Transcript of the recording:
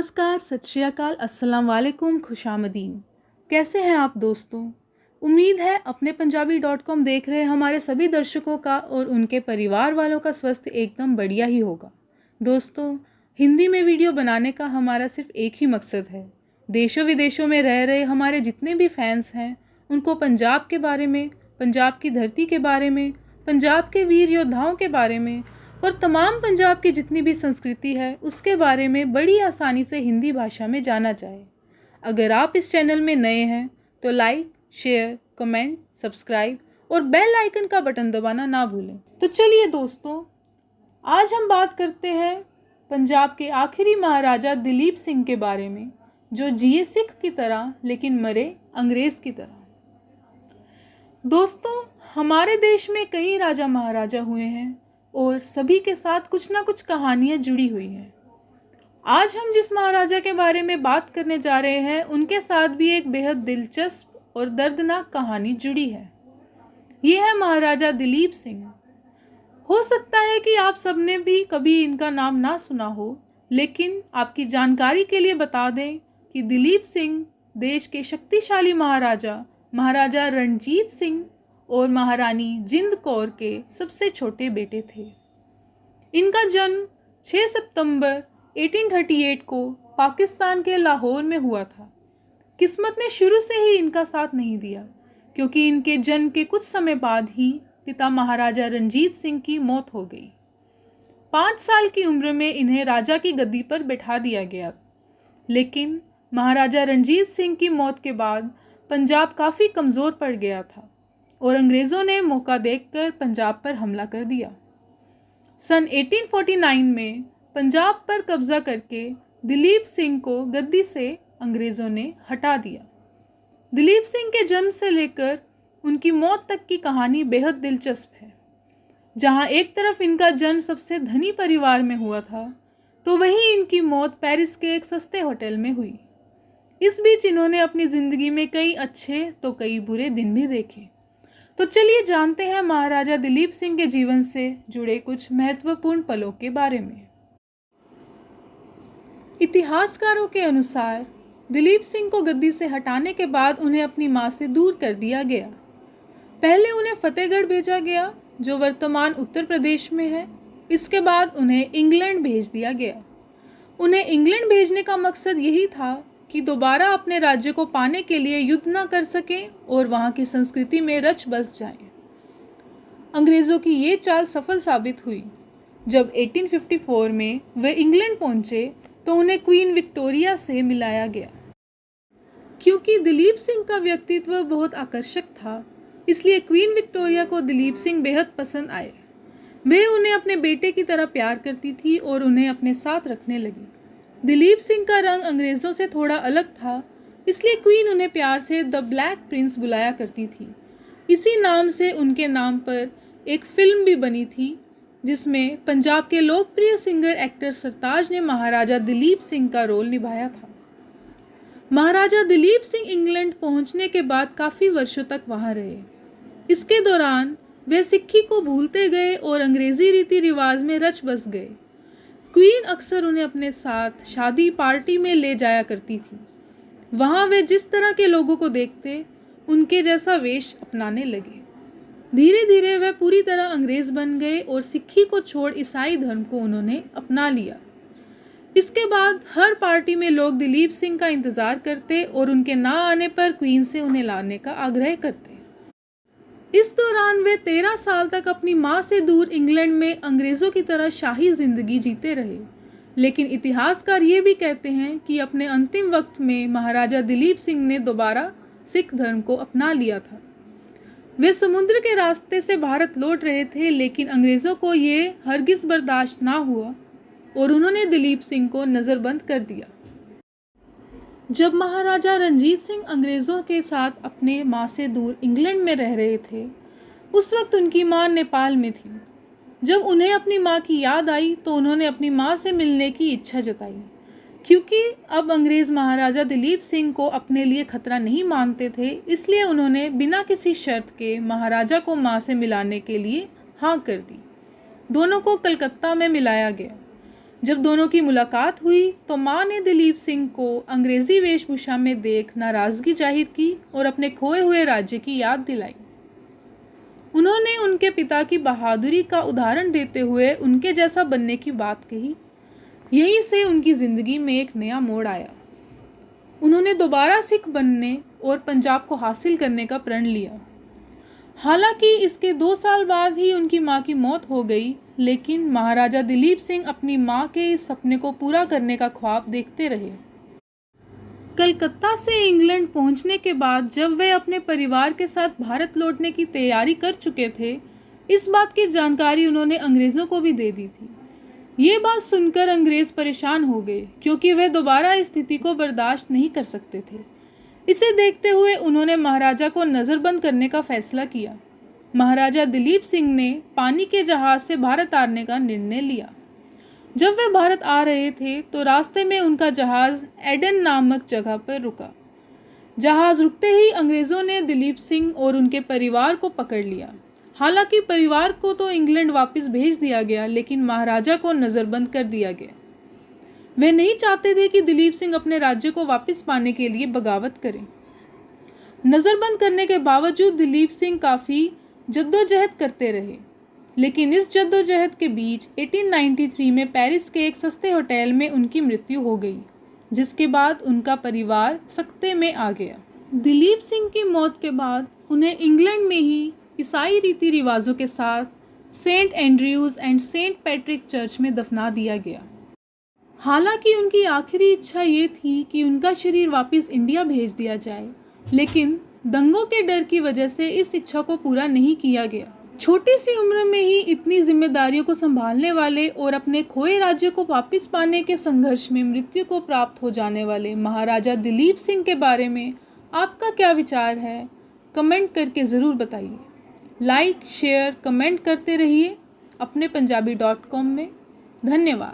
नमस्कार, सत श्री अकाल, अस्सलाम वालेकुम, खुशामदीन। कैसे हैं आप दोस्तों? उम्मीद है अपने पंजाबी.com देख रहे हमारे सभी दर्शकों का और उनके परिवार वालों का स्वास्थ्य एकदम बढ़िया ही होगा। दोस्तों, हिंदी में वीडियो बनाने का हमारा सिर्फ एक ही मकसद है। देशों विदेशों में रह रहे हमारे जितने भी फैंस हैं, उनको पंजाब के बारे में, पंजाब की धरती के बारे में, पंजाब के वीर योद्धाओं के बारे में और तमाम पंजाब की जितनी भी संस्कृति है उसके बारे में बड़ी आसानी से हिंदी भाषा में जाना जाए। अगर आप इस चैनल में नए हैं तो लाइक, शेयर, कमेंट, सब्सक्राइब और बेल आइकन का बटन दबाना ना भूलें। तो चलिए दोस्तों, आज हम बात करते हैं पंजाब के आखिरी महाराजा दिलीप सिंह के बारे में, जो जिए सिख की तरह लेकिन मरे अंग्रेज़ की तरह। दोस्तों, हमारे देश में कई राजा महाराजा हुए हैं और सभी के साथ कुछ ना कुछ कहानियाँ जुड़ी हुई हैं। आज हम जिस महाराजा के बारे में बात करने जा रहे हैं, उनके साथ भी एक बेहद दिलचस्प और दर्दनाक कहानी जुड़ी है। ये है महाराजा दिलीप सिंह। हो सकता है कि आप सबने भी कभी इनका नाम ना सुना हो, लेकिन आपकी जानकारी के लिए बता दें कि दिलीप सिंह देश के शक्तिशाली महाराजा रणजीत सिंह और महारानी जिंद कौर के सबसे छोटे बेटे थे। इनका जन्म 6 सितंबर 1838 को पाकिस्तान के लाहौर में हुआ था। किस्मत ने शुरू से ही इनका साथ नहीं दिया, क्योंकि इनके जन्म के कुछ समय बाद ही पिता महाराजा रणजीत सिंह की मौत हो गई। 5 साल की उम्र में इन्हें राजा की गद्दी पर बैठा दिया गया, लेकिन महाराजा रणजीत सिंह की मौत के बाद पंजाब काफ़ी कमज़ोर पड़ गया था और अंग्रेज़ों ने मौका देखकर पंजाब पर हमला कर दिया। सन 1849 में पंजाब पर कब्ज़ा करके दिलीप सिंह को गद्दी से अंग्रेज़ों ने हटा दिया। दिलीप सिंह के जन्म से लेकर उनकी मौत तक की कहानी बेहद दिलचस्प है। जहां एक तरफ इनका जन्म सबसे धनी परिवार में हुआ था, तो वहीं इनकी मौत पेरिस के एक सस्ते होटल में हुई। इस बीच इन्होंने अपनी ज़िंदगी में कई अच्छे तो कई बुरे दिन भी देखे। तो चलिए जानते हैं महाराजा दिलीप सिंह के जीवन से जुड़े कुछ महत्वपूर्ण पलों के बारे में। इतिहासकारों के अनुसार दिलीप सिंह को गद्दी से हटाने के बाद उन्हें अपनी मां से दूर कर दिया गया। पहले उन्हें फतेहगढ़ भेजा गया, जो वर्तमान उत्तर प्रदेश में है। इसके बाद उन्हें इंग्लैंड भेज दिया गया। उन्हें इंग्लैंड भेजने का मकसद यही था कि दोबारा अपने राज्य को पाने के लिए युद्ध न कर सकें और वहाँ की संस्कृति में रच बस जाएं। अंग्रेज़ों की ये चाल सफल साबित हुई। जब 1854 में वे इंग्लैंड पहुँचे तो उन्हें क्वीन विक्टोरिया से मिलाया गया। क्योंकि दिलीप सिंह का व्यक्तित्व बहुत आकर्षक था, इसलिए क्वीन विक्टोरिया को दिलीप सिंह बेहद पसंद आए। वे उन्हें अपने बेटे की तरह प्यार करती थी और उन्हें अपने साथ रखने लगी। दिलीप सिंह का रंग अंग्रेज़ों से थोड़ा अलग था, इसलिए क्वीन उन्हें प्यार से द ब्लैक प्रिंस बुलाया करती थी। इसी नाम से उनके नाम पर एक फिल्म भी बनी थी, जिसमें पंजाब के लोकप्रिय सिंगर एक्टर सरताज ने महाराजा दिलीप सिंह का रोल निभाया था। महाराजा दिलीप सिंह इंग्लैंड पहुंचने के बाद काफ़ी वर्षों तक वहां रहे। इसके दौरान वे सिक्खी को भूलते गए और अंग्रेज़ी रीति रिवाज में रच बस गए। क्वीन अक्सर उन्हें अपने साथ शादी पार्टी में ले जाया करती थी। वहाँ वे जिस तरह के लोगों को देखते, उनके जैसा वेश अपनाने लगे। धीरे धीरे वे पूरी तरह अंग्रेज़ बन गए और सिक्खी को छोड़ ईसाई धर्म को उन्होंने अपना लिया। इसके बाद हर पार्टी में लोग दिलीप सिंह का इंतज़ार करते और उनके ना आने पर क्वीन से उन्हें लाने का आग्रह करते। इस दौरान वे 13 साल तक अपनी मां से दूर इंग्लैंड में अंग्रेज़ों की तरह शाही ज़िंदगी जीते रहे। लेकिन इतिहासकार ये भी कहते हैं कि अपने अंतिम वक्त में महाराजा दिलीप सिंह ने दोबारा सिख धर्म को अपना लिया था। वे समुद्र के रास्ते से भारत लौट रहे थे, लेकिन अंग्रेज़ों को ये हरगिज़ बर्दाश्त ना हुआ और उन्होंने दिलीप सिंह को नज़रबंद कर दिया। जब महाराजा रणजीत सिंह अंग्रेज़ों के साथ अपने माँ से दूर इंग्लैंड में रह रहे थे, उस वक्त उनकी माँ नेपाल में थी। जब उन्हें अपनी माँ की याद आई तो उन्होंने अपनी माँ से मिलने की इच्छा जताई। क्योंकि अब अंग्रेज़ महाराजा दिलीप सिंह को अपने लिए खतरा नहीं मानते थे, इसलिए उन्होंने बिना किसी शर्त के महाराजा को माँ से मिलाने के लिए हाँ कर दी। दोनों को कलकत्ता में मिलाया गया। जब दोनों की मुलाकात हुई तो माँ ने दिलीप सिंह को अंग्रेज़ी वेशभूषा में देख नाराज़गी जाहिर की और अपने खोए हुए राज्य की याद दिलाई। उन्होंने उनके पिता की बहादुरी का उदाहरण देते हुए उनके जैसा बनने की बात कही। यहीं से उनकी ज़िंदगी में एक नया मोड़ आया। उन्होंने दोबारा सिख बनने और पंजाब को हासिल करने का प्रण लिया। हालांकि इसके 2 साल बाद ही उनकी मां की मौत हो गई, लेकिन महाराजा दिलीप सिंह अपनी मां के इस सपने को पूरा करने का ख्वाब देखते रहे। कलकत्ता से इंग्लैंड पहुंचने के बाद जब वे अपने परिवार के साथ भारत लौटने की तैयारी कर चुके थे, इस बात की जानकारी उन्होंने अंग्रेज़ों को भी दे दी थी। ये बात सुनकर अंग्रेज़ परेशान हो गए, क्योंकि वे दोबारा इस स्थिति को बर्दाश्त नहीं कर सकते थे। इसे देखते हुए उन्होंने महाराजा को नज़रबंद करने का फैसला किया। महाराजा दिलीप सिंह ने पानी के जहाज़ से भारत आने का निर्णय लिया। जब वे भारत आ रहे थे तो रास्ते में उनका जहाज़ एडन नामक जगह पर रुका। जहाज़ रुकते ही अंग्रेज़ों ने दिलीप सिंह और उनके परिवार को पकड़ लिया। हालांकि परिवार को तो इंग्लैंड वापस भेज दिया गया, लेकिन महाराजा को नज़रबंद कर दिया गया। वे नहीं चाहते थे कि दिलीप सिंह अपने राज्य को वापस पाने के लिए बगावत करें। नज़रबंद करने के बावजूद दिलीप सिंह काफ़ी जद्दोजहद करते रहे, लेकिन इस जद्दोजहद के बीच 1893 में पेरिस के एक सस्ते होटल में उनकी मृत्यु हो गई, जिसके बाद उनका परिवार सकते में आ गया। दिलीप सिंह की मौत के बाद उन्हें इंग्लैंड में ही ईसाई रीति रिवाजों के साथ Saint Andrews and Saint Patrick church में दफना दिया गया। हालांकि उनकी आखिरी इच्छा ये थी कि उनका शरीर वापस इंडिया भेज दिया जाए, लेकिन दंगों के डर की वजह से इस इच्छा को पूरा नहीं किया गया। छोटी सी उम्र में ही इतनी जिम्मेदारियों को संभालने वाले और अपने खोए राज्य को वापस पाने के संघर्ष में मृत्यु को प्राप्त हो जाने वाले महाराजा दिलीप सिंह के बारे में आपका क्या विचार है? कमेंट करके ज़रूर बताइए। लाइक, शेयर, कमेंट करते रहिए अपने पंजाबी.com में। धन्यवाद।